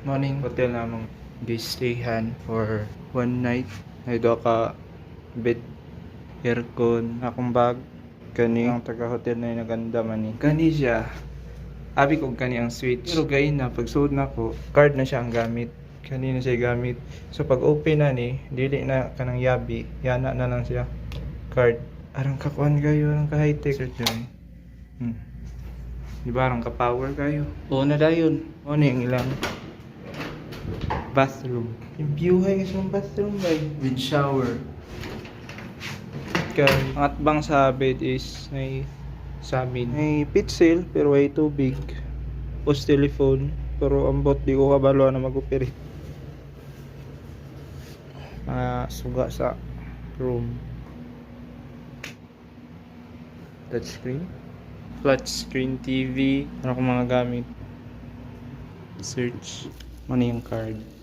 Morning hotel namong gistayhan for one night. Ay do ka bed, aircon, akong bag. Kani ang taga-hotel na naganda man ni. Kani siya. Abi ko kani ang switch. Pero gay na pagsuod na ko, card na siya ang gamit. Kani na siya gamit. So pag open na ni, dili na kanang yabi, yana na lang siya. Card. Arang kakuan kayo, arang ka high tech dyan. Di ba arang ka power kayo? Oo na dayon. O ni ang ilang bathroom. Yung view hay kasi ng bathroom bay. With shower. Okay. Ang atbang sa bed is may samin. May pitsil pero way too big. Post telephone pero ambot di ko kabalo na mag-operate. Mga suga sa room. Touchscreen. Flat screen TV. Ano kong mga gamit. Search. Ano yung card.